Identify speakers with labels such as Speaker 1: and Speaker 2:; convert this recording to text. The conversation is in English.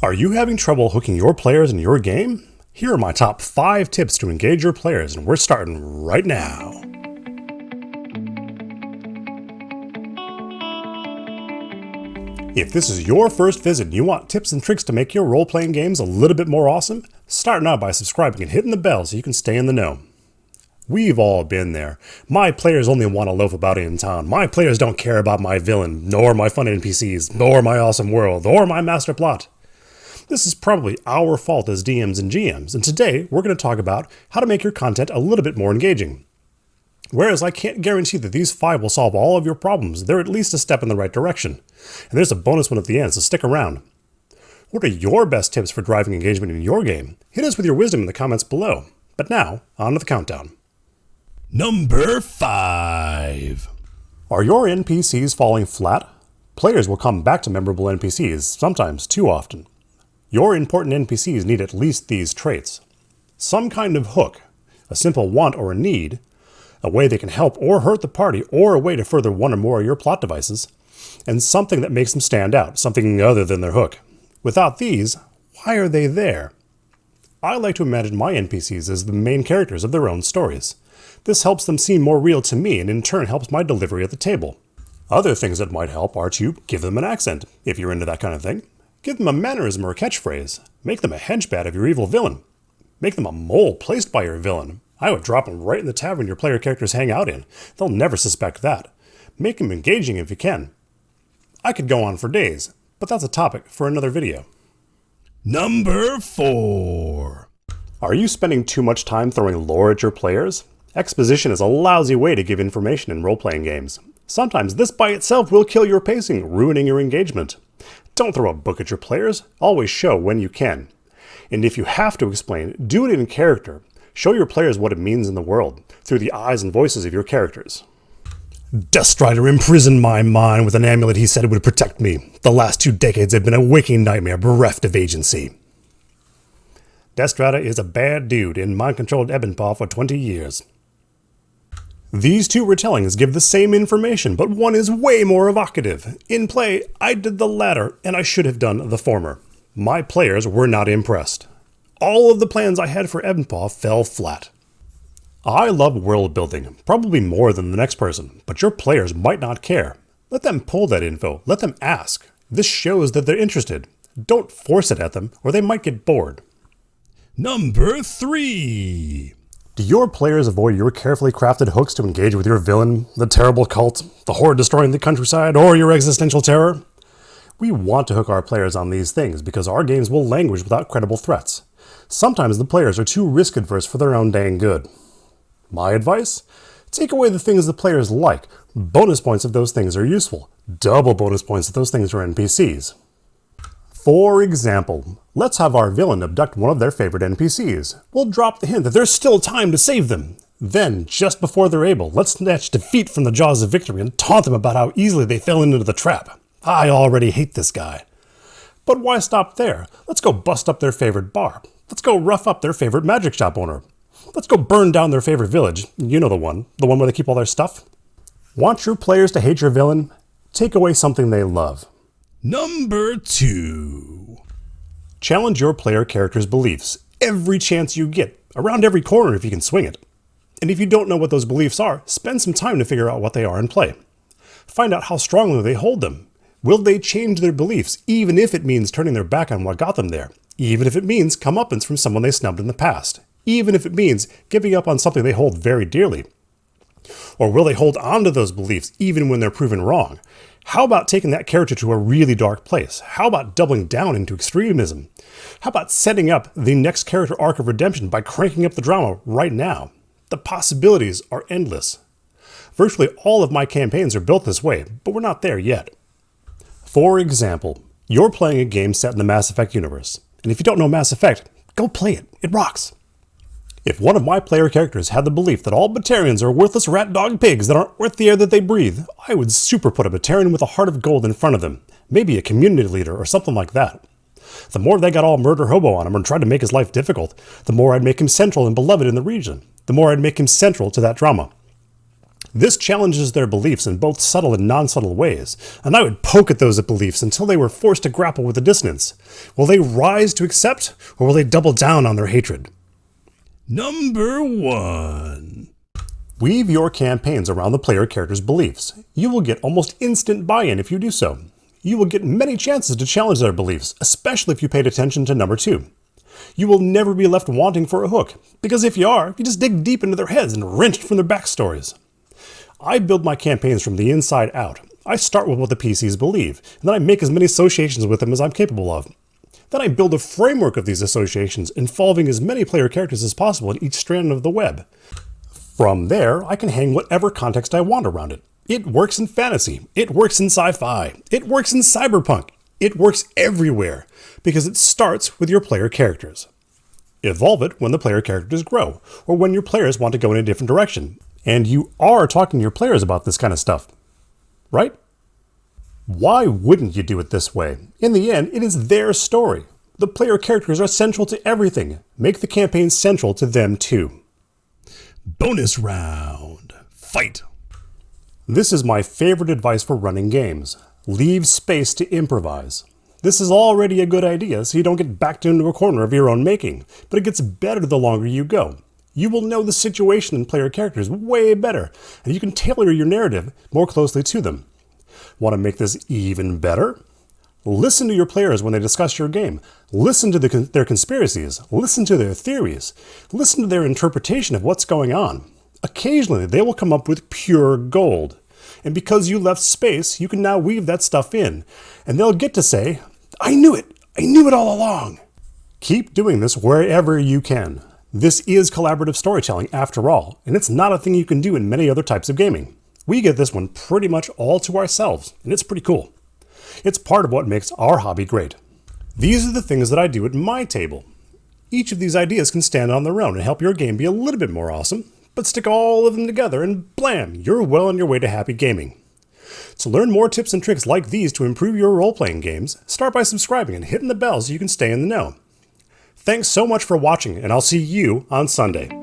Speaker 1: Are you having trouble hooking your players in your game? Here are my top 5 tips to engage your players, and we're starting right now. If this is your first visit and you want tips and tricks to make your role-playing games a little bit more awesome, start now by subscribing and hitting the bell so you can stay in the know. We've all been there. My players only want to loaf about in town. My players don't care about my villain, nor my fun NPCs, nor my awesome world, or my master plot. This is probably our fault as DMs and GMs, and today we're going to talk about how to make your content a little bit more engaging. Whereas I can't guarantee that these 5 will solve all of your problems, they're at least a step in the right direction. And there's a bonus one at the end, so stick around. What are your best tips for driving engagement in your game? Hit us with your wisdom in the comments below. But now, on to the countdown. Number 5. Are your NPCs falling flat? Players will come back to memorable NPCs, sometimes too often. Your important NPCs need at least these traits. Some kind of hook, a simple want or a need, a way they can help or hurt the party, or a way to further one or more of your plot devices, and something that makes them stand out, something other than their hook. Without these, why are they there? I like to imagine my NPCs as the main characters of their own stories. This helps them seem more real to me and in turn helps my delivery at the table. Other things that might help are to give them an accent, if you're into that kind of thing. Give them a mannerism or a catchphrase. Make them a henchman of your evil villain. Make them a mole placed by your villain. I would drop them right in the tavern your player characters hang out in. They'll never suspect that. Make them engaging if you can. I could go on for days, but that's a topic for another video. Number 4. Are you spending too much time throwing lore at your players? Exposition is a lousy way to give information in role-playing games. Sometimes this by itself will kill your pacing, ruining your engagement. Don't throw a book at your players. Always show when you can. And if you have to explain, do it in character. Show your players what it means in the world, through the eyes and voices of your characters. Deathstrider imprisoned my mind with an amulet he said would protect me. The last 2 decades have been a waking nightmare bereft of agency. Deathstrider is a bad dude and mind-controlled Ebenpaw for 20 years. These 2 retellings give the same information, but one is way more evocative. In play, I did the latter, and I should have done the former. My players were not impressed. All of the plans I had for Ebenpaw fell flat. I love world building, probably more than the next person, but your players might not care. Let them pull that info, let them ask. This shows that they're interested. Don't force it at them, or they might get bored. Number 3. Do your players avoid your carefully crafted hooks to engage with your villain, the terrible cult, the horde destroying the countryside, or your existential terror? We want to hook our players on these things because our games will languish without credible threats. Sometimes the players are too risk-adverse for their own dang good. My advice? Take away the things the players like. Bonus points if those things are useful. Double bonus points if those things are NPCs. For example, let's have our villain abduct one of their favorite NPCs. We'll drop the hint that there's still time to save them. Then, just before they're able, let's snatch defeat from the jaws of victory and taunt them about how easily they fell into the trap. I already hate this guy. But why stop there? Let's go bust up their favorite bar. Let's go rough up their favorite magic shop owner. Let's go burn down their favorite village. You know the one where they keep all their stuff. Want your players to hate your villain? Take away something they love. Number 2. Challenge your player character's beliefs every chance you get, around every corner if you can swing it. And if you don't know what those beliefs are, spend some time to figure out what they are in play. Find out how strongly they hold them. Will they change their beliefs, even if it means turning their back on what got them there? Even if it means comeuppance from someone they snubbed in the past? Even if it means giving up on something they hold very dearly? Or will they hold on to those beliefs even when they're proven wrong? How about taking that character to a really dark place? How about doubling down into extremism? How about setting up the next character arc of redemption by cranking up the drama right now? The possibilities are endless. Virtually all of my campaigns are built this way, but we're not there yet. For example, you're playing a game set in the Mass Effect universe, and if you don't know Mass Effect, go play it. It rocks. If one of my player characters had the belief that all Batarians are worthless rat dog pigs that aren't worth the air that they breathe, I would super put a Batarian with a heart of gold in front of them, maybe a community leader or something like that. The more they got all murder hobo on him and tried to make his life difficult, the more I'd make him central and beloved in the region, the more I'd make him central to that drama. This challenges their beliefs in both subtle and non-subtle ways, and I would poke at those beliefs until they were forced to grapple with the dissonance. Will they rise to accept, or will they double down on their hatred? Number 1. Weave your campaigns around the player character's beliefs. You will get almost instant buy-in if you do so. You will get many chances to challenge their beliefs, especially if you paid attention to number 2. You will never be left wanting for a hook, because if you are, you just dig deep into their heads and wrench from their backstories. I build my campaigns from the inside out. I start with what the PCs believe, and then I make as many associations with them as I'm capable of. Then I build a framework of these associations, involving as many player characters as possible in each strand of the web. From there, I can hang whatever context I want around it. It works in fantasy, it works in sci-fi, it works in cyberpunk, it works everywhere, because it starts with your player characters. Evolve it when the player characters grow, or when your players want to go in a different direction. And you are talking to your players about this kind of stuff, right? Why wouldn't you do it this way? In the end, it is their story. The player characters are central to everything. Make the campaign central to them too. Bonus round. Fight! This is my favorite advice for running games. Leave space to improvise. This is already a good idea, so you don't get backed into a corner of your own making, but it gets better the longer you go. You will know the situation and player characters way better, and you can tailor your narrative more closely to them. Want to make this even better? Listen to your players when they discuss your game. Listen to their conspiracies. Listen to their theories. Listen to their interpretation of what's going on. Occasionally, they will come up with pure gold. And because you left space, you can now weave that stuff in. And they'll get to say, I knew it! I knew it all along! Keep doing this wherever you can. This is collaborative storytelling after all, and it's not a thing you can do in many other types of gaming. We get this one pretty much all to ourselves, and it's pretty cool. It's part of what makes our hobby great. These are the things that I do at my table. Each of these ideas can stand on their own and help your game be a little bit more awesome, but stick all of them together and blam, you're well on your way to happy gaming. To learn more tips and tricks like these to improve your role-playing games, start by subscribing and hitting the bell so you can stay in the know. Thanks so much for watching, and I'll see you on Sunday.